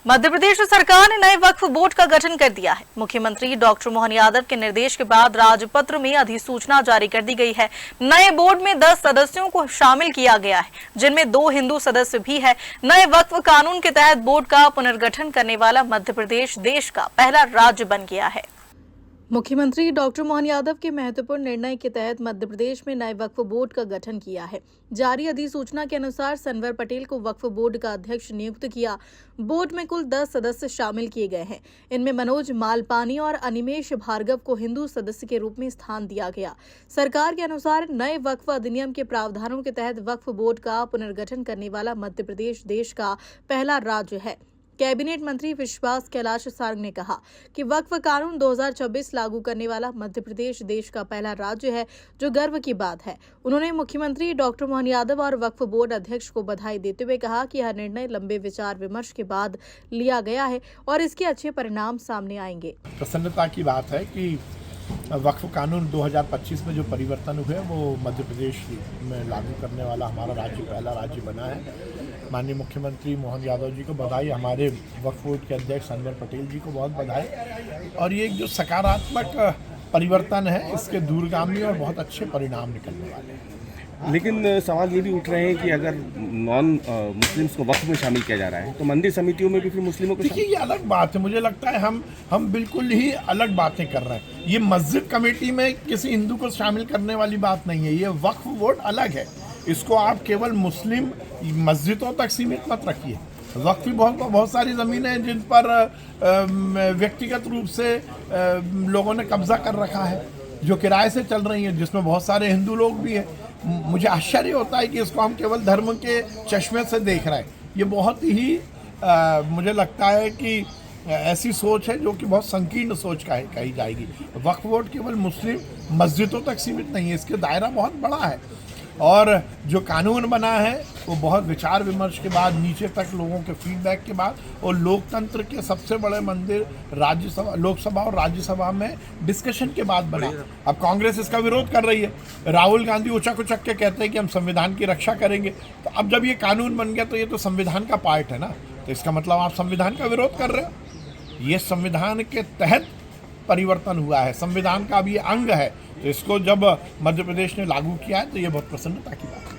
मध्य प्रदेश सरकार ने नए वक्फ बोर्ड का गठन कर दिया है। मुख्यमंत्री डॉक्टर मोहन यादव के निर्देश के बाद राजपत्र में अधिसूचना जारी कर दी गई है। नए बोर्ड में 10 सदस्यों को शामिल किया गया है, जिनमें 2 हिंदू सदस्य भी है। नए वक्फ कानून के तहत बोर्ड का पुनर्गठन करने वाला मध्य प्रदेश देश का पहला राज्य बन गया है। मुख्यमंत्री डॉक्टर मोहन यादव के महत्वपूर्ण निर्णय के तहत मध्य प्रदेश में नए वक्फ बोर्ड का गठन किया है। जारी अधिसूचना के अनुसार सनवर पटेल को वक्फ बोर्ड का अध्यक्ष नियुक्त किया। बोर्ड में कुल 10 सदस्य शामिल किए गए हैं। इनमें मनोज मालपानी और अनिमेश भार्गव को हिंदू सदस्य के रूप में स्थान दिया गया। सरकार के अनुसार नए वक्फ अधिनियम के प्रावधानों के तहत वक्फ बोर्ड का पुनर्गठन करने वाला मध्य प्रदेश देश का पहला राज्य है। कैबिनेट मंत्री विश्वास कैलाश सारंग ने कहा कि वक्फ कानून 2026 लागू करने वाला मध्य प्रदेश देश का पहला राज्य है, जो गर्व की बात है। उन्होंने मुख्यमंत्री डॉक्टर मोहन यादव और वक्फ बोर्ड अध्यक्ष को बधाई देते हुए कहा कि यह निर्णय लंबे विचार विमर्श के बाद लिया गया है और इसके अच्छे परिणाम सामने आएंगे। प्रसन्नता की बात है कि वक्फ कानून 2025 में जो परिवर्तन हुए वो मध्य प्रदेश में लागू करने वाला हमारा राज्य पहला राज्य बना है। माननीय मुख्यमंत्री मोहन यादव जी को बधाई, हमारे वक्फ बोर्ड के अध्यक्ष सनवर पटेल जी को बहुत बधाई। और ये जो सकारात्मक परिवर्तन है, इसके दूरगामी और बहुत अच्छे परिणाम निकलने वाले हैं। लेकिन सवाल ये भी उठ रहे हैं कि अगर नॉन मुस्लिम्स को वक्फ में शामिल किया जा रहा है तो मंदिर समितियों में भी फिर मुस्लिमों को देखिए, ये अलग बात है। मुझे लगता है हम बिल्कुल ही अलग बातें कर रहे हैं। ये मस्जिद कमेटी में किसी हिंदू को शामिल करने वाली बात नहीं है। ये वक्फ बोर्ड अलग है। इसको आप केवल मुस्लिम मस्जिदों तक सीमित मत रखिए। वक्फ भी बहुत सारी ज़मीनें हैं जिन पर व्यक्तिगत रूप से लोगों ने कब्जा कर रखा है, जो किराए से चल रही हैं, जिसमें बहुत सारे हिंदू लोग भी हैं। मुझे आश्चर्य होता है कि इसको हम केवल धर्म के चश्मे से देख रहे हैं। ये बहुत ही मुझे लगता है कि ऐसी सोच है जो कि बहुत संकीर्ण सोच कही जाएगी। वक्फ बोर्ड केवल मुस्लिम मस्जिदों तक सीमित नहीं है, इसके दायरा बहुत बड़ा है। और जो कानून बना है वो बहुत विचार विमर्श के बाद, नीचे तक लोगों के फीडबैक के बाद, और लोकतंत्र के सबसे बड़े मंदिर राज्यसभा, लोकसभा और राज्यसभा में डिस्कशन के बाद बना। अब कांग्रेस इसका विरोध कर रही है। राहुल गांधी उचक उचक के कहते हैं कि हम संविधान की रक्षा करेंगे। तो अब जब ये कानून बन गया तो ये तो संविधान का पार्ट है ना, तो इसका मतलब आप संविधान का विरोध कर रहे हो। ये संविधान के तहत परिवर्तन हुआ है, संविधान का अब ये अंग है। तो इसको जब मध्य प्रदेश ने लागू किया है तो ये बहुत प्रसन्नता की बात है।